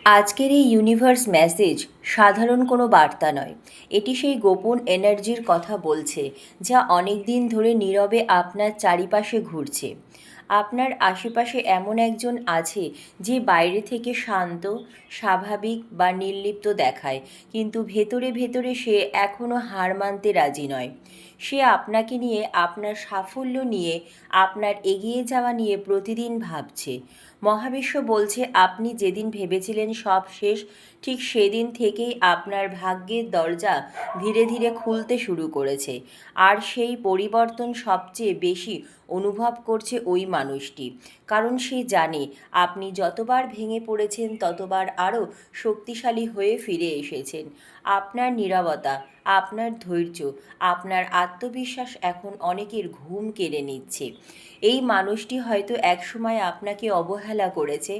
আজকের এই universe message সাধারণ কোনো বার্তা নয়। এটি সেই গোপন এনার্জির কথা বলছে, যা অনেক দিন ধরে নীরবে আপনার চারিপাশে ঘুরছে। আপনার আশেপাশে এমন একজন আছে যে বাইরে থেকে শান্ত, স্বাভাবিক বা নির্লিপ্ত দেখায়, কিন্তু ভেতরে ভেতরে সে এখনও হার মানতে রাজি নয়। সে আপনাকে নিয়ে, আপনার সাফল্য নিয়ে, আপনার এগিয়ে যাওয়া নিয়ে প্রতিদিন ভাবছে। মহাবিশ্ব বলছে আপনি যেদিন ভেবেছিলেন সব শেষ, ঠিক সেদিন থেকেই আপনার ভাগ্যের দরজা ধীরে ধীরে খুলতে শুরু করেছে। আর সেই পরিবর্তন সবচেয়ে বেশি অনুভব করছে ওই মানুষটি, কারণ সে জানে আপনি যতবার ভেঙে পড়েছেন ততবার আরও শক্তিশালী হয়ে ফিরে এসেছেন। আপনার নীরবতা, আপনার ধৈর্য, আপনার আত্মবিশ্বাস এখন অনেকের ঘুম কেড়ে নিচ্ছে। এই মানুষটি হয়তো একসময় আপনাকে অবহেলা করেছে,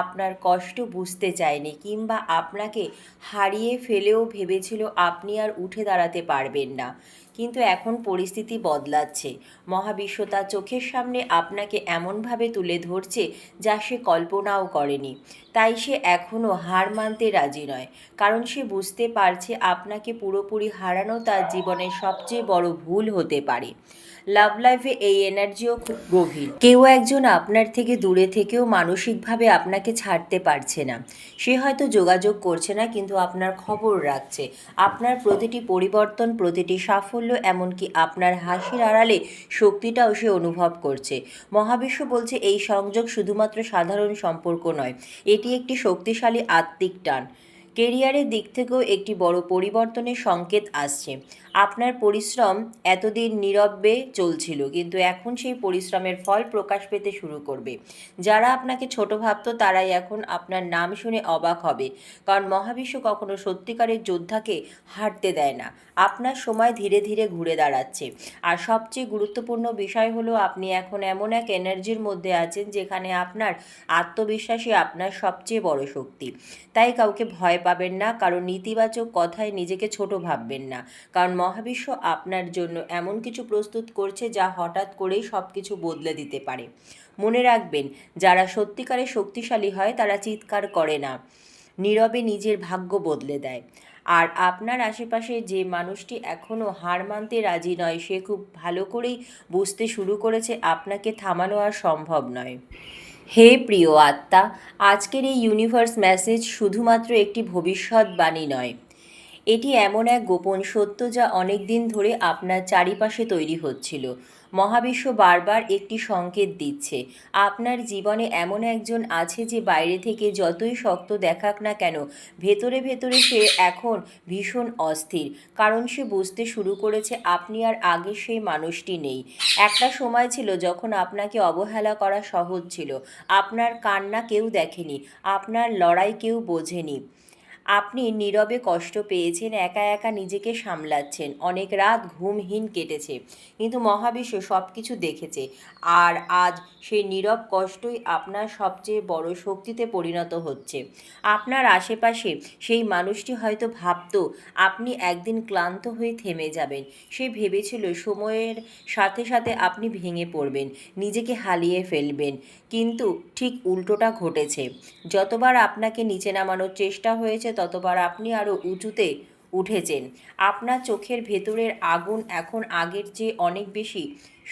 আপনার কষ্ট বুঝতে চায়নি, কিংবা আপনাকে হারিয়ে ফেলেও ভেবেছিল আপনি আর উঠে দাঁড়াতে পারবেন না। কিন্তু এখন পরিস্থিতি বদলাচ্ছে। মহাবিশ্ব তার চোখের সামনে আপনাকে এমনভাবে তুলে ধরছে যা সে কল্পনাও করেনি। তাই সে এখনও হার মানতে রাজি নয়, কারণ সে বুঝতে পারছে আপনাকে পুরোপুরি হারানো তার জীবনের সবচেয়ে বড় ভুল হতে পারে। লাভ লাইফে এই এনার্জিও খুব গভীর। কেউ একজন আপনার থেকে দূরে থেকেও মানসিকভাবে আপনাকে ছাড়তে পারছে না। সে হয়তো যোগাযোগ করছে না, কিন্তু আপনার খবর রাখছে। আপনার প্রতিটি পরিবর্তন, প্রতিটি সাফল্য, এমনকি আপনার হাসির আড়ালে শক্তিটাও সে অনুভব করছে। মহাবিশ্ব বলছে এই সংযোগ শুধুমাত্র সাধারণ সম্পর্ক নয়, এটি একটি শক্তিশালী আত্মিক টান। কেরিয়ারের দিক থেকেও একটি বড় পরিবর্তনের সংকেত আসছে। আপনার পরিশ্রম এতদিন নীরবে চলছিল, কিন্তু এখন সেই পরিশ্রমের ফল প্রকাশ পেতে শুরু করবে। যারা আপনাকে ছোট ভাবতো তারাই এখন আপনার নাম শুনে অবাক হবে, কারণ মহাবিশ্ব কখনো সত্যিকারের যোদ্ধাকে হারতে দেয় না। আপনার সময় ধীরে ধীরে ঘুরে দাঁড়াচ্ছে। আর সবচেয়ে গুরুত্বপূর্ণ বিষয় হলো আপনি এখন এমন এক এনার্জির মধ্যে আছেন যেখানে আপনার আত্মবিশ্বাসই আপনার সবচেয়ে বড় শক্তি। তাই কাউকে ভয় পাবেন না, কারণ নেতিবাচক কথায় নিজেকে ছোট ভাববেন না, কারণ মহাবিশ্ব আপনার জন্য এমন কিছু প্রস্তুত করছে যা হঠাৎ করেই সব কিছু বদলে দিতে পারে। মনে রাখবেন, যারা সত্যিকারের শক্তিশালী হয় তারা চিৎকার করে না, নীরবে নিজের ভাগ্য বদলে দেয়। আর আপনার আশেপাশে যে মানুষটি এখনও হার মানতে রাজি নয়, সে খুব ভালো করেই বুঝতে শুরু করেছে আপনাকে থামানো আর সম্ভব নয়। হে প্রিয় আত্মা, আজকের এই ইউনিভার্স মেসেজ শুধুমাত্র একটি ভবিষ্যৎবাণী নয়। এটি এমন এক গোপন সত্য যা অনেক দিন ধরে আপনার চারিপাশে তৈরি হচ্ছিল। মহাবিশ্ব বারবার একটি সংকেত দিচ্ছে। আপনার জীবনে এমন একজন আছে যে বাইরে থেকে যতই শক্ত দেখাক না কেন, ভেতরে ভেতরে সে এখন ভীষণ অস্থির, কারণ সে বুঝতে শুরু করেছে আপনি আর আগে সেই মানুষটি নেই। একটা সময় ছিল যখন আপনাকে অবহেলা করা সহজ ছিল। আপনার কান্না কেউ দেখেনি, আপনার লড়াই কেউ বোঝেনি। আপনি নীরবে কষ্ট পেয়েছেন, একা একা নিজেকে সামলাচ্ছেন, অনেক রাত ঘুমহীন কেটেছে, কিন্তু মহাবিশ্ব সব কিছু দেখেছে। আর আজ সেই নীরব কষ্টই আপনার সবচেয়ে বড় শক্তিতে পরিণত হচ্ছে। আপনার আশেপাশে সেই মানুষটি হয়তো ভাবতো আপনি একদিন ক্লান্ত হয়ে থেমে যাবেন। সে ভেবেছিল সময়ের সাথে সাথে আপনি ভেঙে পড়বেন, নিজেকে হারিয়ে ফেলবেন, কিন্তু ঠিক উল্টোটা ঘটেছে। যতবার আপনাকে নিচে নামানোর চেষ্টা হয়েছে ততবার আপনি আরও উঁচুতে উঠেছেন। আপনার চোখের ভেতরের আগুন এখন আগের চেয়ে অনেক বেশি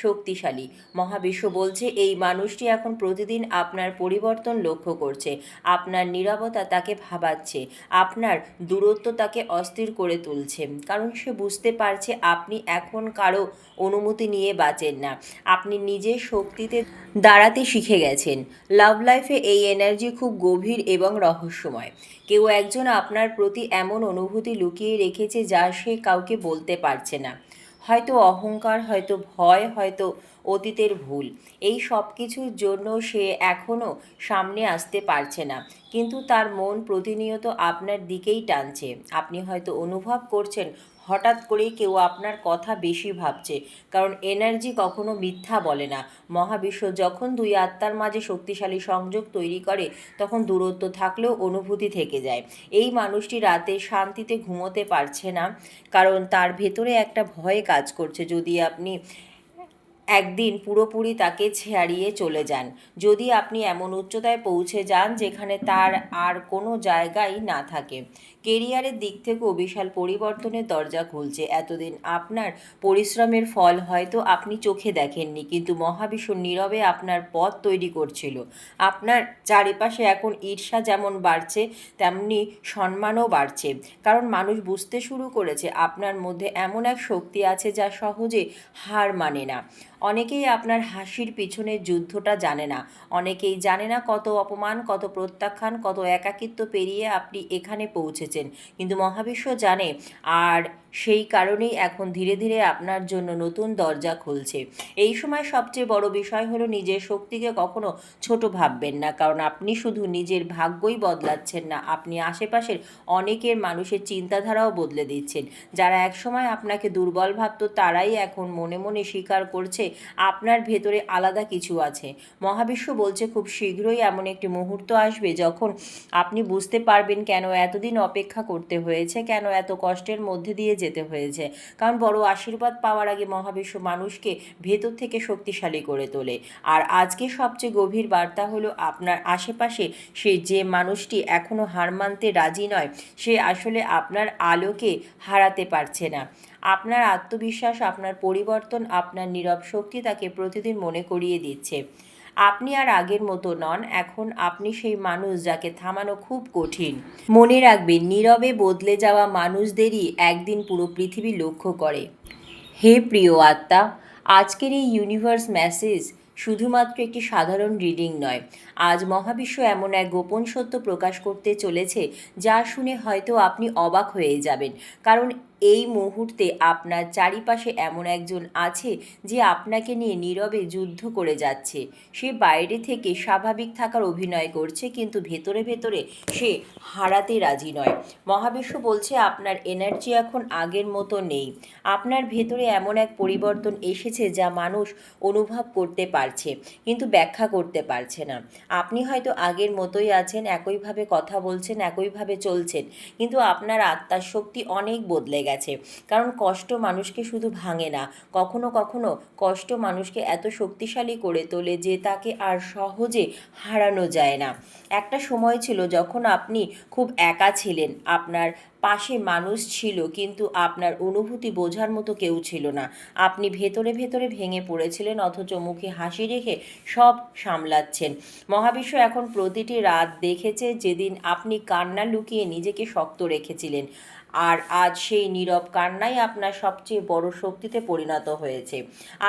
শক্তিশালী। মহাবিশ্ব বলছে এই মানুষটি এখন প্রতিদিন আপনার পরিবর্তন লক্ষ্য করছে। আপনার নীরবতা তাকে ভাবাচ্ছে, আপনার দূরত্ব তাকে অস্থির করে তুলছে, কারণ সে বুঝতে পারছে আপনি এখন কারো অনুমতি নিয়ে বাঁচেন না, আপনি নিজের শক্তিতে দাঁড়াতে শিখে গেছেন। লাভ লাইফে এই এনার্জি খুব গভীর এবং রহস্যময়। কেউ একজন আপনার প্রতি এমন অনুভূতি লুকিয়ে রেখেছে যা সে কাউকে বলতে পারছে না। হয়তো অহংকার, হয়তো ভয়, হয়তো অতীতের ভুল। এই সব কিছুর জন্য সে এখনও সামনে আসতে পারছে না, কিন্তু তার মন প্রতিনিয়ত আপনার দিকেই টানছে। আপনি হয়তো অনুভব করছেন হঠাৎ করেই কেউ আপনার কথা বেশি ভাবছে, কারণ এনার্জি কখনো মিথ্যা বলে না। মহাবিশ্ব যখন দুই আত্মার মাঝে শক্তিশালী সংযোগ তৈরি করে, তখন দূরত্ব থাকলেও অনুভূতি থেকে যায়। এই মানুষটি রাতে শান্তিতে ঘুমোতে পারছে না, কারণ তার ভেতরে একটা ভয় কাজ করছে। যদি আপনি একদিন পুরোপুরি তাকে ছাড়িয়ে চলে যান। যদি আপনি এমন উচ্চতায় পৌঁছে যান যেখানে তার আর কোনো জায়গাই না থাকে। কেরিয়ারের দিক থেকেও বিশাল পরিবর্তনের দরজা খুলছে। এতদিন আপনার পরিশ্রমের ফল হয়তো আপনি চোখে দেখেননি, কিন্তু মহাবিশ্ব নীরবে আপনার পথ তৈরি করছিল। আপনার চারিপাশে এখন ঈর্ষা যেমন বাড়ছে, তেমনি সম্মানও বাড়ছে। কারণ মানুষ বুঝতে শুরু করেছে আপনার মধ্যে এমন এক শক্তি আছে যা সহজে হার মানে না। অনেকেই আপনার হাসির পিছনের যুদ্ধটা জানে না। অনেকেই জানে না কত অপমান, কত প্রত্যাখ্যান, কত একাকিত্ব পেরিয়ে আপনি এখানে পৌঁছেছেন। কিন্তু মহাবিশ্ব জানে, আর সেই কারণেই এখন ধীরে ধীরে আপনার জন্য নতুন দরজা খুলছে। এই সময় সবচেয়ে বড় বিষয় হলো নিজের শক্তিকে কখনো ছোট ভাববেন না, কারণ আপনি শুধু নিজের ভাগ্যই বদলাচ্ছেন না, আপনি আশেপাশের অনেকের মানুষের চিন্তাধারাও বদলে দিচ্ছেন। যারা একসময় আপনাকে দুর্বল ভাবত তারাই এখন মনে মনে স্বীকার করছে আপনার ভেতরে আলাদা কিছু আছে। মহাবিশ্ব বলছে খুব শীঘ্রই এমন একটি মুহূর্ত আসবে যখন আপনি বুঝতে পারবেন কেন এতদিন অপেক্ষা করতে হয়েছে, কেন এত কষ্টের মধ্যে দিয়ে যেতে হয়েছে। কারণ বড় আশীর্বাদ পাওয়ার আগে মহাবিশ্ব মানুষকে ভেতর থেকে শক্তিশালী করে তোলে। আর আজকে সবচেয়ে গভীর বার্তা হলো আপনার আশেপাশে সে যে মানুষটি এখনও হার মানতে রাজি নয়, সে আসলে আপনার আলোকে হারাতে পারছে না। আপনার আত্মবিশ্বাস, আপনার পরিবর্তন, আপনার নীরব শক্তি তাকে প্রতিদিন মনে করিয়ে দিচ্ছে আপনি আর আগের মতো নন। এখন আপনি সেই মানুষ যাকে থামানো খুব কঠিন। মনে রাখবেন, নীরবে বদলে যাওয়া মানুষদেরই একদিন পুরো পৃথিবী লক্ষ্য করে। হে প্রিয় আত্মা, আজকের এই ইউনিভার্স মেসেজ শুধুমাত্র একটি সাধারণ রিডিং নয়। আজ মহাবিশ্ব এমন এক গোপন সত্য প্রকাশ করতে চলেছে যা শুনে হয়তো আপনি অবাক হয়ে যাবেন। কারণ এই মুহূর্তে আপনার চারিপাশে এমন একজন আছে যে আপনাকে নিয়ে নীরবে যুদ্ধ করে যাচ্ছে। সে বাইরে থেকে স্বাভাবিক থাকার অভিনয় করছে, কিন্তু ভেতরে ভেতরে সে হারাতে রাজি নয়। মহাবিশ্ব বলছে আপনার এনার্জি এখন আগের মতো নেই। আপনার ভেতরে এমন এক পরিবর্তন এসেছে যা মানুষ অনুভব করতে পারছে, কিন্তু ব্যাখ্যা করতে পারছে না। আপনি হয়তো আগের মতোই আছেন, একইভাবে কথা বলছেন, একইভাবে চলছেন, কিন্তু আপনার আত্মার শক্তি অনেক বদলে গেছে। কারণ কষ্ট মানুষকে শুধু ভাঙে না, কখনো কখনো কষ্ট মানুষকে এত শক্তিশালী করে তোলে যে তাকে আর সহজে হারানো যায় না। একটা সময় ছিল যখন আপনি খুব একা ছিলেন, আপনার পাশে মানুষ ছিল, কিন্তু আপনার অনুভূতি বোঝার মতো কেউ ছিল না। আপনি ভেতরে ভেতরে ভেঙে পড়েছিলেন, অথচ মুখে হাসি রেখে সব সামলাচ্ছেন। মহাবিশ্ব এখন প্রতিটি রাত দেখেছে যেদিন আপনি কান্না লুকিয়ে নিজেকে শক্ত রেখেছিলেন। আর আজ সেই নীরব কান্নাই আপনার সবচেয়ে বড় শক্তিতে পরিণত হয়েছে।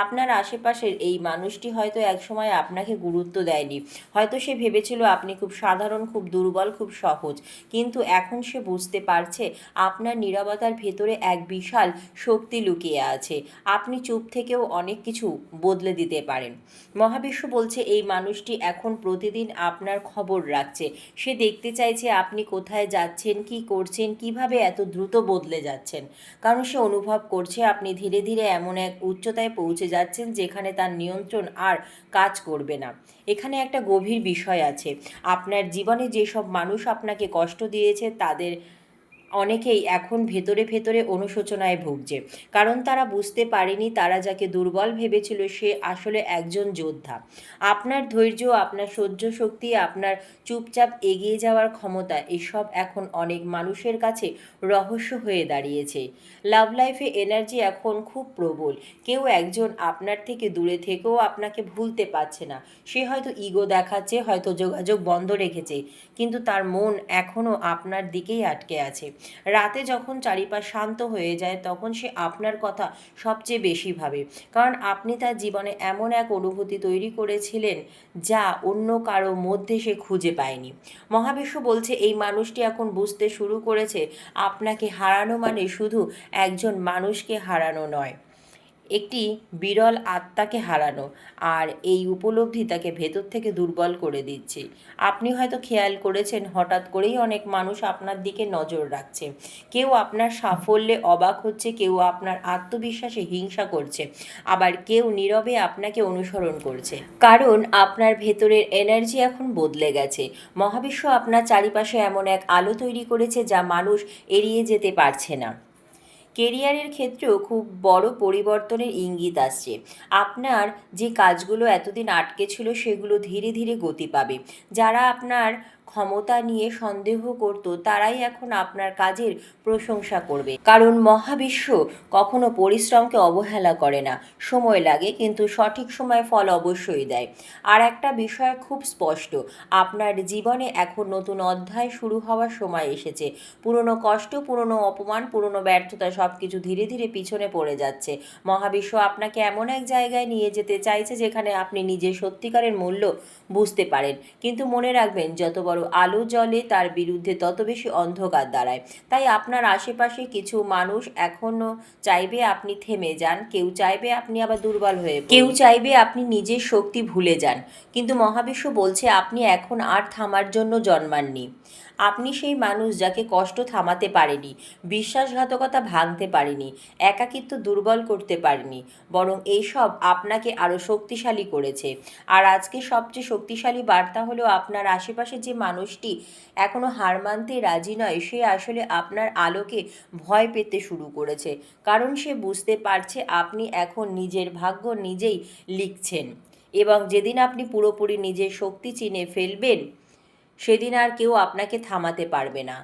আপনার আশেপাশের এই মানুষটি হয়তো একসময় আপনাকে গুরুত্ব দেয়নি। হয়তো সে ভেবেছিল আপনি খুব সাধারণ, খুব দুর্বল, খুব সহজ। কিন্তু এখন সে বুঝতে পারছে আপনার নীরবতার ভেতরে এক বিশাল শক্তি লুকিয়ে আছে। আপনি চুপ থেকেও অনেক কিছু বদলে দিতে পারেন। মহাবিশ্ব বলছে এই মানুষটি এখন প্রতিদিন আপনার খবর রাখছে। সে দেখতে চাইছে আপনি কোথায় যাচ্ছেন, কি করছেন, কিভাবে এত দ্রুত বদলে যাচ্ছেন। কারণ সে অনুভব করছে আপনি ধীরে ধীরে এমন এক উচ্চতায় পৌঁছে যাচ্ছেন যেখানে তার নিয়ন্ত্রণ আর কাজ করবে না। এখানে একটা গভীর বিষয় আছে। আপনার জীবনে যেসব মানুষ আপনাকে কষ্ট দিয়েছে তাদের অনেকেই এখন ভেতরে ভেতরে অনুশোচনায় ভুগছে। কারণ তারা বুঝতে পারেনি তারা যাকে দুর্বল ভেবেছিল সে আসলে একজন যোদ্ধা। আপনার ধৈর্য, আপনার সহ্য শক্তি, আপনার চুপচাপ এগিয়ে যাওয়ার ক্ষমতা, এসব এখন অনেক মানুষের কাছে রহস্য হয়ে দাঁড়িয়েছে। লাভ লাইফে এনার্জি এখন খুব প্রবল। কেউ একজন আপনার থেকে দূরে থেকেও আপনাকে ভুলতে পারছে না। সে হয়তো ইগো দেখাচ্ছে, হয়তো যোগাযোগ বন্ধ রেখেছে, কিন্তু তার মন এখনও আপনার দিকেই আটকে আছে। রাতে যখন চারিপাশ শান্ত হয়ে যায় তখন সে আপনার কথা সবচেয়ে বেশি ভাবে, কারণ আপনি তার জীবনে এমন এক অনুভূতি তৈরি করেছিলেন যা অন্য কারো মধ্যে সে খুঁজে পায়নি। মহাবিশ্ব বলছে এই মানুষটি এখন বুঝতে শুরু করেছে আপনাকে হারানো মানে শুধু একজন মানুষকে হারানো নয়, একটি বিরল আত্মাকে হারানো। আর এই উপলব্ধি তাকে ভেতর থেকে দুর্বল করে দিচ্ছে। আপনি হয়তো খেয়াল করেছেন হঠাৎ করেই অনেক মানুষ আপনার দিকে নজর রাখছে। কেউ আপনার সাফল্যে অবাক হচ্ছে, কেউ আপনার আত্মবিশ্বাসে হিংসা করছে, আবার কেউ নীরবে আপনাকে অনুসরণ করছে। কারণ আপনার ভেতরের এনার্জি এখন বদলে গেছে। মহাবিশ্ব আপনার চারিপাশে এমন এক আলো তৈরি করেছে যা মানুষ এড়িয়ে যেতে পারছে না। কেরিয়ারের ক্ষেত্রেও খুব বড় পরিবর্তনের ইঙ্গিত আসছে। আপনার যে কাজগুলো এতদিন আটকে ছিল সেগুলো ধীরে ধীরে গতি পাবে। যারা আপনার ক্ষমতা নিয়ে সন্দেহ করত তারাই এখন আপনার কাজের প্রশংসা করবে, কারণ মহাবিশ্ব কখনো পরিশ্রমকে অবহেলা করে না। সময় লাগে, কিন্তু সঠিক সময় ফল অবশ্যই দেয়। আর একটা বিষয় খুব স্পষ্ট, আপনার জীবনে এখন নতুন অধ্যায় শুরু হওয়ার সময় এসেছে। পুরনো কষ্ট, পুরনো অপমান, পুরনো ব্যর্থতা সব কিছু ধীরে ধীরে পিছনে পড়ে যাচ্ছে। মহাবিশ্ব আপনাকে এমন এক জায়গায় নিয়ে যেতে চাইছে যেখানে আপনি নিজের সত্যিকারের মূল্য বুঝতে পারেন। কিন্তু মনে রাখবেন, যত বড় আলো জ্বলে তার বিরুদ্ধে তত বেশি অন্ধকার দাঁড়ায়। তাই আপনার আশেপাশে কিছু মানুষ এখনও চাইবে আপনি থেমে যান, কেউ চাইবে আপনি আবার দুর্বল হয়ে পড়ুন, কেউ চাইবে আপনি নিজের শক্তি ভুলে যান। কিন্তু মহাবিশ্ব বলছে আপনি এখন আর থামার জন্য জন্মাননি। আপনি সেই মানুষ যাকে কষ্ট থামাতে পারেনি, বিশ্বাসঘাতকতা ভাঙতে পারেনি, একাকিত্ব দুর্বল করতে পারেনি, বরং এইসব আপনাকে আরও শক্তিশালী করেছে। আর আজকে সবচেয়ে শক্তিশালী বার্তা হলো, আপনার আশেপাশে যে মানুষটি এখনও হার মানতে রাজি নয়, সে আসলে আপনার আলোকে ভয় পেতে শুরু করেছে, কারণ সে বুঝতে পারছে আপনি এখন নিজের ভাগ্য নিজেই লিখছেন। এবং যেদিন আপনি পুরোপুরি নিজের শক্তি চিনে ফেলবেন, সেদিন আর কেউ আপনাকে থামাতে পারবে না।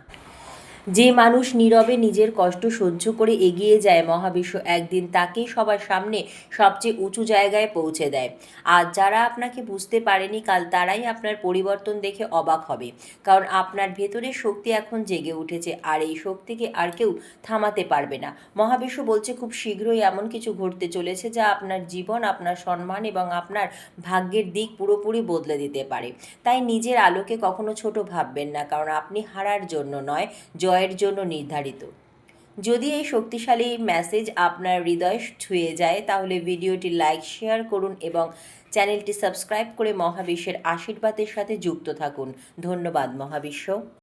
যে মানুষ নীরবে নিজের কষ্ট সহ্য করে এগিয়ে যায়, মহাবিশ্ব একদিন তাকেই সবার সামনে সবচেয়ে উঁচু জায়গায় পৌঁছে দেয়। আর যারা আপনাকে বুঝতে পারেনি কাল, তারাই আপনার পরিবর্তন দেখে অবাক হবে, কারণ আপনার ভেতরের শক্তি এখন জেগে উঠেছে, আর এই শক্তিকে আর কেউ থামাতে পারবে না। মহাবিশ্ব বলছে খুব শীঘ্রই এমন কিছু ঘটতে চলেছে যা আপনার জীবন, আপনার সম্মান এবং আপনার ভাগ্যের দিক পুরোপুরি বদলে দিতে পারে। তাই নিজের আলোকে কখনো ছোট ভাববেন না, কারণ আপনি হারার জন্য নয়, জয়ের জন্য নির্ধারিত। যদি এই শক্তিশালী মেসেজ আপনার হৃদয় ছুঁয়ে যায়, তাহলে ভিডিওটি লাইক, শেয়ার করুন এবং চ্যানেলটি সাবস্ক্রাইব করে মহাবিশ্বের আশীর্বাদের সাথে যুক্ত থাকুন। ধন্যবাদ মহাবিশ্ব।